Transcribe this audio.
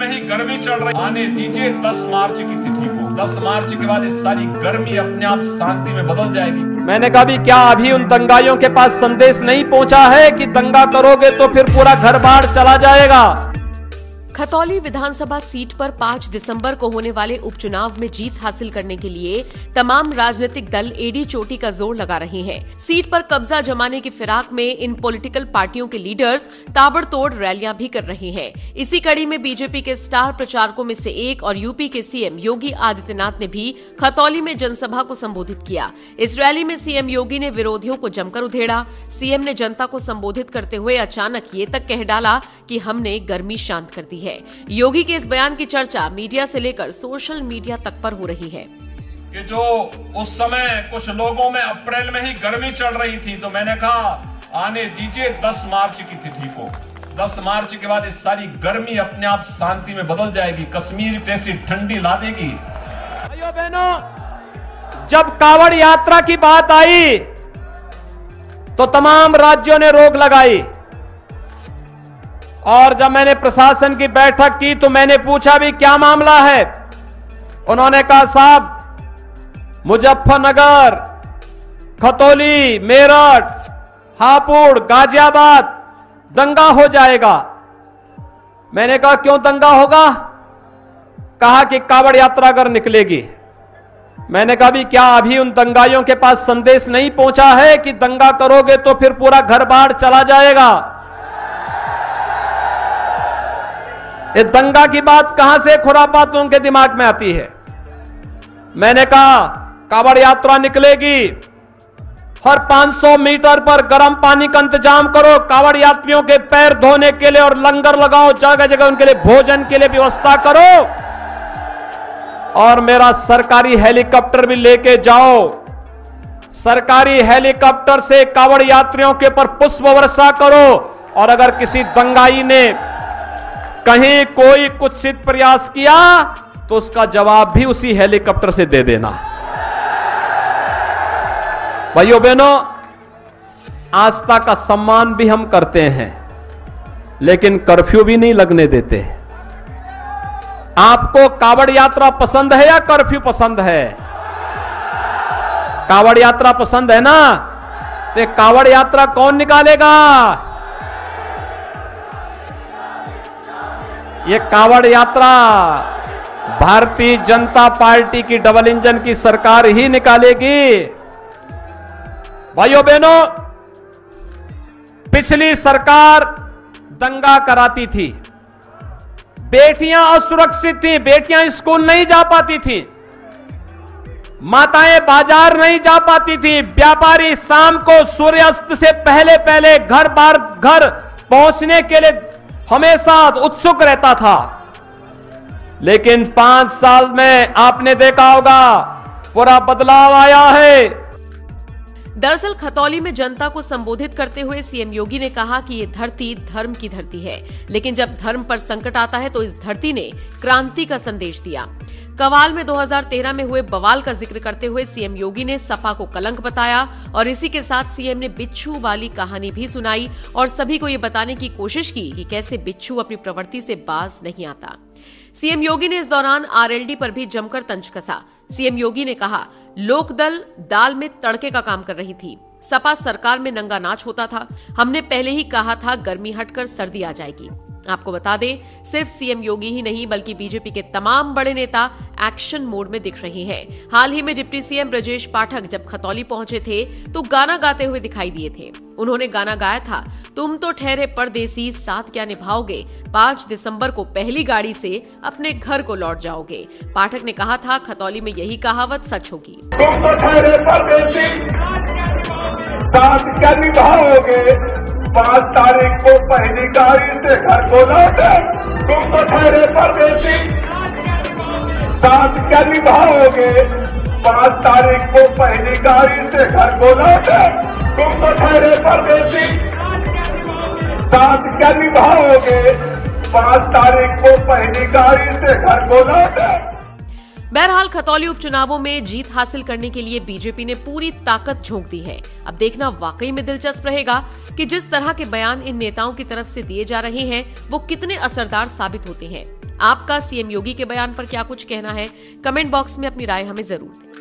में ही गर्मी चल रही, आने दीजिए 10 मार्च की तिथि को। 10 मार्च के बाद ये सारी गर्मी अपने आप शांति में बदल जाएगी। मैंने कहा भी क्या अभी उन दंगाइयों के पास संदेश नहीं पहुंचा है कि दंगा करोगे तो फिर पूरा घर बाढ़ चला जाएगा। खतौली विधानसभा सीट पर 5 दिसंबर को होने वाले उपचुनाव में जीत हासिल करने के लिए तमाम राजनीतिक दल एड़ी चोटी का जोर लगा रहे हैं। सीट पर कब्जा जमाने की फिराक में इन पॉलिटिकल पार्टियों के लीडर्स ताबड़तोड़ रैलियां भी कर रहे हैं। इसी कड़ी में बीजेपी के स्टार प्रचारकों में से एक और यूपी के सीएम योगी आदित्यनाथ ने भी खतौली में जनसभा को संबोधित किया। इस रैली में सीएम योगी ने विरोधियों को जमकर उधेड़ा। सीएम ने जनता को संबोधित करते हुए अचानक ये तक कह डाला कि हमने गर्मी शांत कर दी है। योगी के इस बयान की चर्चा मीडिया से लेकर सोशल मीडिया तक पर हो रही है कि जो उस समय कुछ लोगों में अप्रैल में ही गर्मी चल रही थी, तो मैंने कहा आने दीजिए 10 मार्च की तिथि को। 10 मार्च के बाद ये सारी गर्मी अपने आप शांति में बदल जाएगी, कश्मीर जैसी ठंडी ला देगी। भाइयों बहनों, जब कांवड़ यात्रा की बात आई तो तमाम राज्यों ने रोक लगाई और जब मैंने प्रशासन की बैठक की तो मैंने पूछा भी क्या मामला है। उन्होंने कहा साहब मुजफ्फरनगर, खतौली, मेरठ, हापुड़, गाजियाबाद दंगा हो जाएगा। मैंने कहा क्यों दंगा होगा? कहा कि कांवड़ यात्रा अगर निकलेगी। मैंने कहा भी क्या अभी उन दंगाइयों के पास संदेश नहीं पहुंचा है कि दंगा करोगे तो फिर पूरा घर बाढ़ चला जाएगा। ये दंगा की बात कहां से खुरापात उनके दिमाग में आती है। मैंने कहा कांवड़ यात्रा निकलेगी, हर 500 मीटर पर गर्म पानी का इंतजाम करो, कांवड़ यात्रियों के पैर धोने के लिए, और लंगर लगाओ, जगह जगह उनके लिए भोजन के लिए व्यवस्था करो, और मेरा सरकारी हेलीकॉप्टर भी लेके जाओ। सरकारी हेलीकॉप्टर से कांवड़ यात्रियों के ऊपर पुष्प वर्षा करो, और अगर किसी दंगाई ने कहीं कोई कुत्सित प्रयास किया तो उसका जवाब भी उसी हेलीकॉप्टर से दे देना। भाइयों बहनों, आस्था का सम्मान भी हम करते हैं, लेकिन कर्फ्यू भी नहीं लगने देते। आपको कांवड़ यात्रा पसंद है या कर्फ्यू पसंद है? कांवड़ यात्रा पसंद है ना? तो कांवड़ यात्रा कौन निकालेगा? ये कांवड़ यात्रा भारतीय जनता पार्टी की डबल इंजन की सरकार ही निकालेगी। भाइयों बहनों, पिछली सरकार दंगा कराती थी, बेटियां असुरक्षित थी, बेटियां स्कूल नहीं जा पाती थी, माताएं बाजार नहीं जा पाती थी, व्यापारी शाम को सूर्यास्त से पहले पहले घर पहुंचने के लिए हमेशा उत्सुक रहता था। लेकिन 5 साल में आपने देखा होगा पूरा बदलाव आया है। दरअसल खतौली में जनता को संबोधित करते हुए सीएम योगी ने कहा कि ये धरती धर्म की धरती है, लेकिन जब धर्म पर संकट आता है तो इस धरती ने क्रांति का संदेश दिया। कवाल में 2013 में हुए बवाल का जिक्र करते हुए सीएम योगी ने सपा को कलंक बताया, और इसी के साथ सीएम ने बिच्छू वाली कहानी भी सुनाई और सभी को ये बताने की कोशिश की कि कैसे बिच्छू अपनी प्रवृत्ति से बाज नहीं आता। सीएम योगी ने इस दौरान आरएलडी पर भी जमकर तंज कसा। सीएम योगी ने कहा, लोकदल दाल में तड़के का काम कर रही थी, सपा सरकार में नंगा नाच होता था। हमने पहले ही कहा था गर्मी हटकर सर्दी आ जाएगी। आपको बता दें, सिर्फ सीएम योगी ही नहीं बल्कि बीजेपी के तमाम बड़े नेता एक्शन मोड में दिख रहे हैं। हाल ही में डिप्टी सीएम ब्रजेश पाठक जब खतौली पहुंचे थे तो गाना गाते हुए दिखाई दिए थे। उन्होंने गाना गाया था, तुम तो ठहरे परदेसी, साथ क्या निभाओगे, 5 दिसंबर को पहली गाड़ी से अपने घर को लौट जाओगे। पाठक ने कहा था खतौली में यही कहावत सच होगी। तुम तो ठहरे परदेसी, साथ क्या निभाओगे, 5 तारीख को पहली गाड़ी से घर को लौटे। तुम तो ठहरे परदेसी, साथ क्या निभाओगे, 5 तारीख को पहली गाड़ी से घर को लौटे। तुम तो ठहरे परदेसी, साथ क्या निभाओगे, 5 तारीख को पहली गाड़ी से घर को लौटे। बहरहाल खतौली उपचुनावों में जीत हासिल करने के लिए बीजेपी ने पूरी ताकत झोंक दी है। अब देखना वाकई में दिलचस्प रहेगा कि जिस तरह के बयान इन नेताओं की तरफ से दिए जा रहे हैं वो कितने असरदार साबित होते हैं। आपका सीएम योगी के बयान पर क्या कुछ कहना है? कमेंट बॉक्स में अपनी राय हमें जरूर दें।